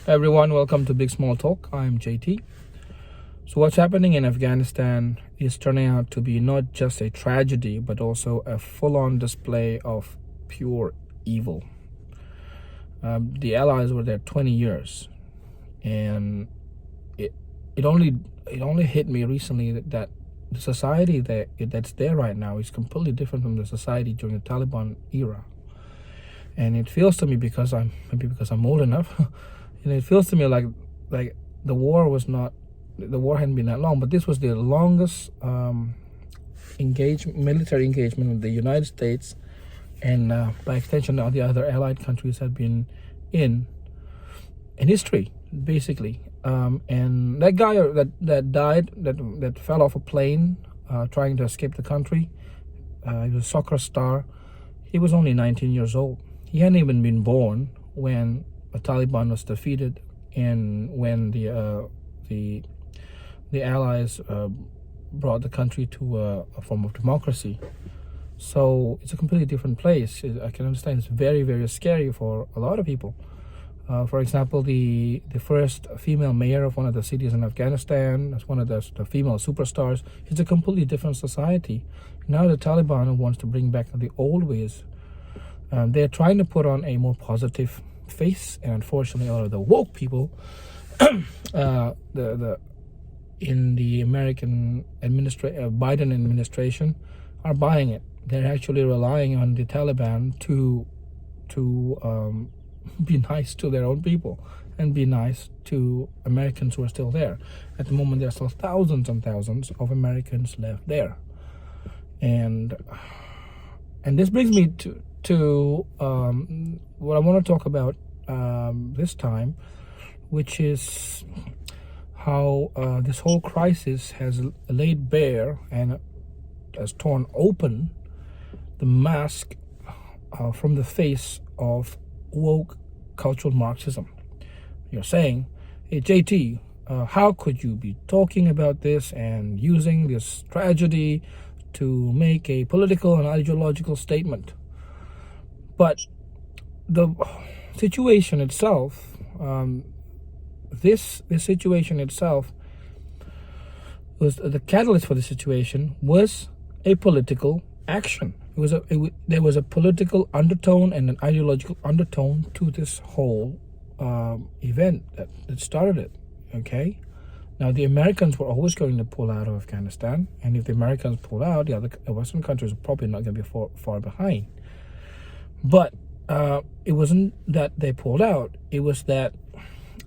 Everyone, welcome to Big Small Talk. I'm JT. So what's happening in Afghanistan is turning out to be not just a tragedy, but also a full-on display of pure evil. The Allies were there 20 years, and it only hit me recently that the society that's there right now is completely different from the society during the Taliban era. And it feels to me, because I'm old enough, and it feels to me like the war hadn't been that long, but this was the longest military engagement of the United States, and by extension all the other allied countries have been in history, basically. And that guy that died, that fell off a plane trying to escape the country, he was a soccer star. He was only 19 years old. He hadn't even been born when the Taliban was defeated, and when the Allies brought the country to a form of democracy. So it's a completely different place. I can understand it's very, very scary for a lot of people. For example, the first female mayor of one of the cities in Afghanistan, as one of the female superstars, it's a completely different society. Now the Taliban wants to bring back the old ways. They're trying to put on a more positive face, and unfortunately, all of the woke people, in the American Biden administration, are buying it. They're actually relying on the Taliban to be nice to their own people and be nice to Americans who are still there. At the moment, there are still thousands and thousands of Americans left there, and this brings me to what I want to talk about this time, which is how this whole crisis has laid bare and has torn open the mask from the face of woke cultural Marxism. You're saying, hey JT, how could you be talking about this and using this tragedy to make a political and ideological statement? But the situation itself, this situation itself, was the catalyst for the situation was a political action. There was a political undertone and an ideological undertone to this whole event that started it. Okay, now the Americans were always going to pull out of Afghanistan, and if the Americans pull out, the other Western countries are probably not going to be far behind. But it wasn't that they pulled out; it was that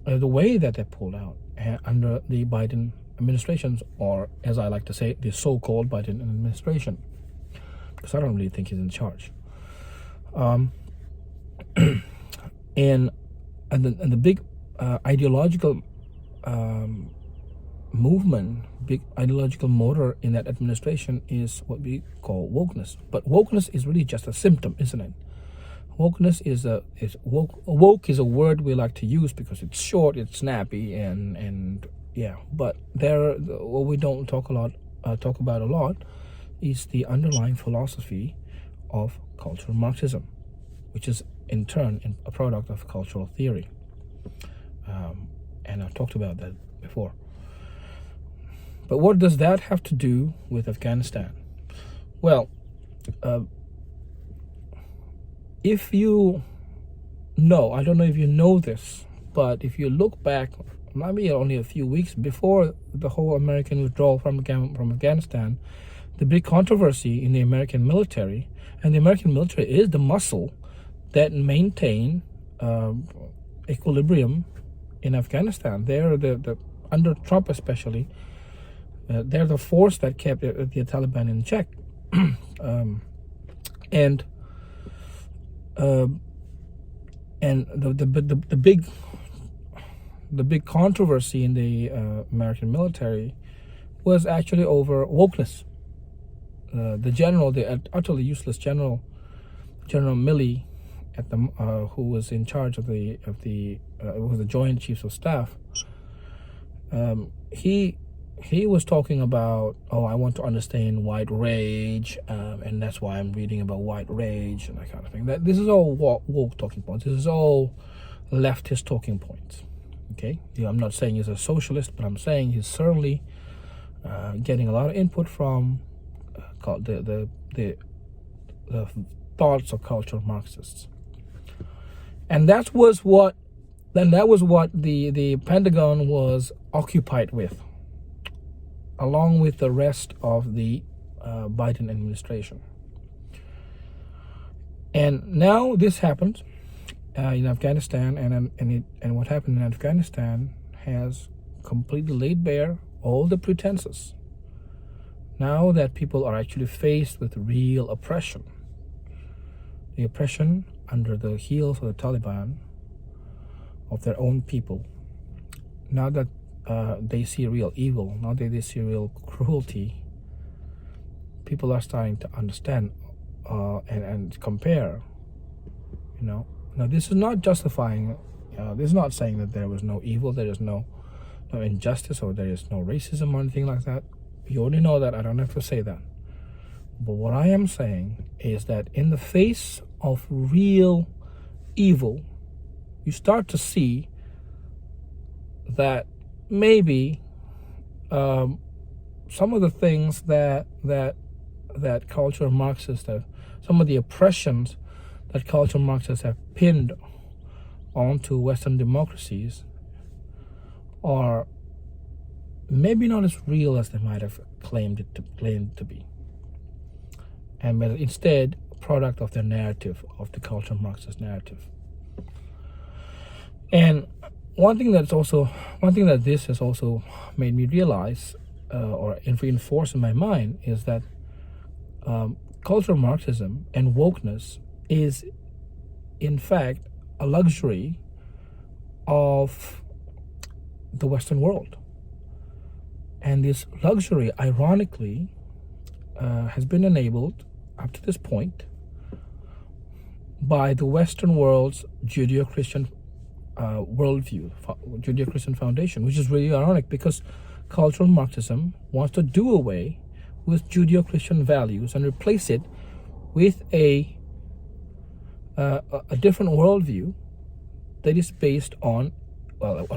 the way that they pulled out under the Biden administrations, or as I like to say, the so-called Biden administration, because I don't really think he's in charge. And the big ideological movement, big ideological motor in that administration is what we call wokeness. But wokeness is really just a symptom, isn't it? Wokeness woke is a word we like to use because it's short, it's snappy, and yeah. But what we don't talk about a lot is the underlying philosophy of cultural Marxism, which is in turn a product of cultural theory. And I've talked about that before. But what does that have to do with Afghanistan? Well, if you know, I don't know if you know this, but if you look back, maybe only a few weeks before the whole American withdrawal from Afghanistan, the big controversy in the American military, and the American military is the muscle that maintain equilibrium in Afghanistan. They're the under Trump especially, they're the force that kept the Taliban in check. And the big controversy in the American military was actually over wokeness. The utterly useless General Milley, who was in charge of was the Joint Chiefs of Staff. He he was talking about, oh, I want to understand white rage, and that's why I'm reading about white rage and that kind of thing. This is all woke talking points. This is all leftist talking points. Okay, I'm not saying he's a socialist, but I'm saying he's certainly getting a lot of input from the thoughts of cultural Marxists, and that was what the Pentagon was occupied with, along with the rest of the Biden administration. And now this happened in Afghanistan, and what happened in Afghanistan has completely laid bare all the pretenses. Now that people are actually faced with real oppression, the oppression under the heels of the Taliban of their own people, now that they see real evil, now that they see real cruelty, people are starting to understand and compare. Now this is not justifying, this is not saying that there was no evil, there is no injustice, or there is no racism or anything like that. You already know that, I don't have to say that. But what I am saying is that in the face of real evil, you start to see that maybe some of the things that cultural Marxists have, some of the oppressions that cultural Marxists have pinned onto Western democracies are maybe not as real as they might have claimed to be, and but instead a product of their narrative, of the cultural Marxist narrative. And one thing that this has also made me realize, or reinforce in my mind, is that cultural Marxism and wokeness is, in fact, a luxury of the Western world. And this luxury, ironically, has been enabled up to this point by the Western world's Judeo-Christian worldview, Judeo-Christian foundation, which is really ironic because cultural Marxism wants to do away with Judeo-Christian values and replace it with a different worldview that is based on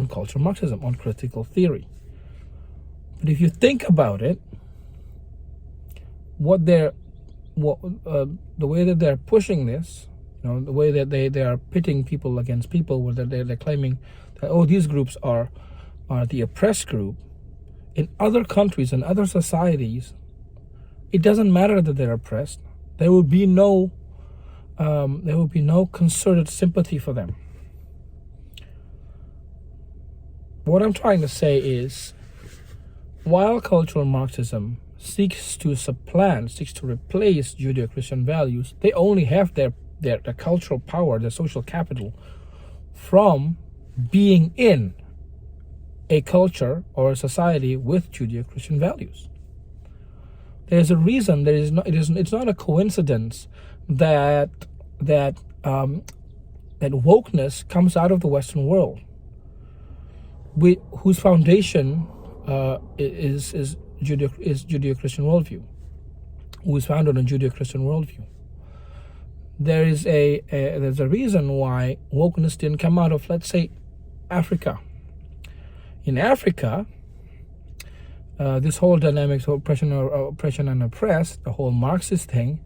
cultural Marxism, on critical theory. But if you think about it, the way that they're pushing this, the way that they are pitting people against people, where they're claiming that, these groups are the oppressed group. In other countries and other societies, it doesn't matter that they're oppressed. There will be no concerted sympathy for them. What I'm trying to say is, while cultural Marxism seeks to replace Judeo-Christian values, they only have their cultural power, their social capital, from being in a culture or a society with Judeo-Christian values. There's a reason. It's not a coincidence that wokeness comes out of the Western world, whose foundation is Judeo-Christian worldview, who is founded on Judeo-Christian worldview. There's a reason why wokeness didn't come out of, let's say, Africa. In Africa, this whole dynamics of oppression and oppressed, the whole Marxist thing,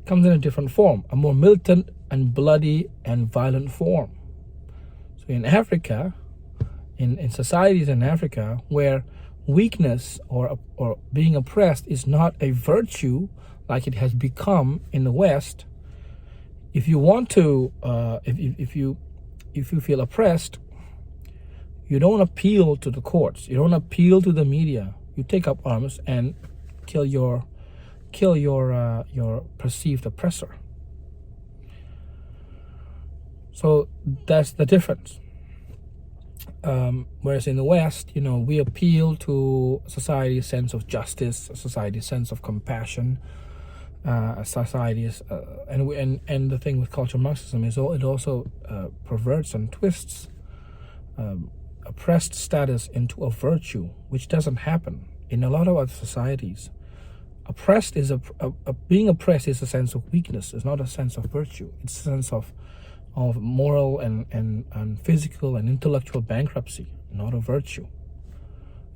comes in a different form, a more militant and bloody and violent form. So in Africa, in societies in Africa, where weakness or being oppressed is not a virtue like it has become in the West, if you want to, if you feel oppressed, you don't appeal to the courts, you don't appeal to the media. You take up arms and kill your perceived oppressor. So that's the difference. Whereas in the West, we appeal to society's sense of justice, society's sense of compassion, society's and the thing with cultural Marxism is it also perverts and twists oppressed status into a virtue, which doesn't happen. in a lot of other societies, oppressed is being oppressed is a sense of weakness. It's not a sense of virtue. It's a sense of moral and physical and intellectual bankruptcy, not a virtue.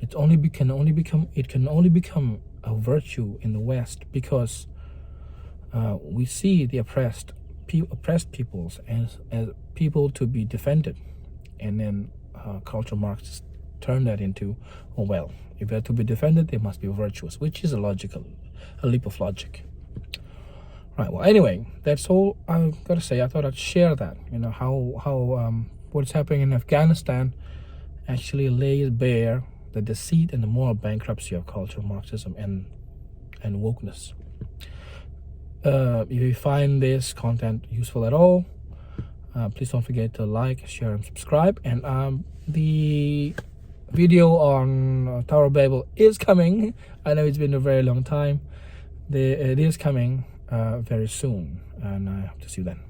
It can only become a virtue in the West because we see the oppressed peoples as people to be defended, and then cultural Marxists turn that into, oh well, if they're to be defended, they must be virtuous, which is a leap of logic. Right. Well, anyway, that's all I've got to say. I thought I'd share that. How what's happening in Afghanistan actually lays bare the deceit and the moral bankruptcy of cultural Marxism and wokeness. If you find this content useful at all, please don't forget to like, share, and subscribe. And the video on Tower of Babel is coming. I know it's been a very long time. It is coming very soon, and I hope to see you then.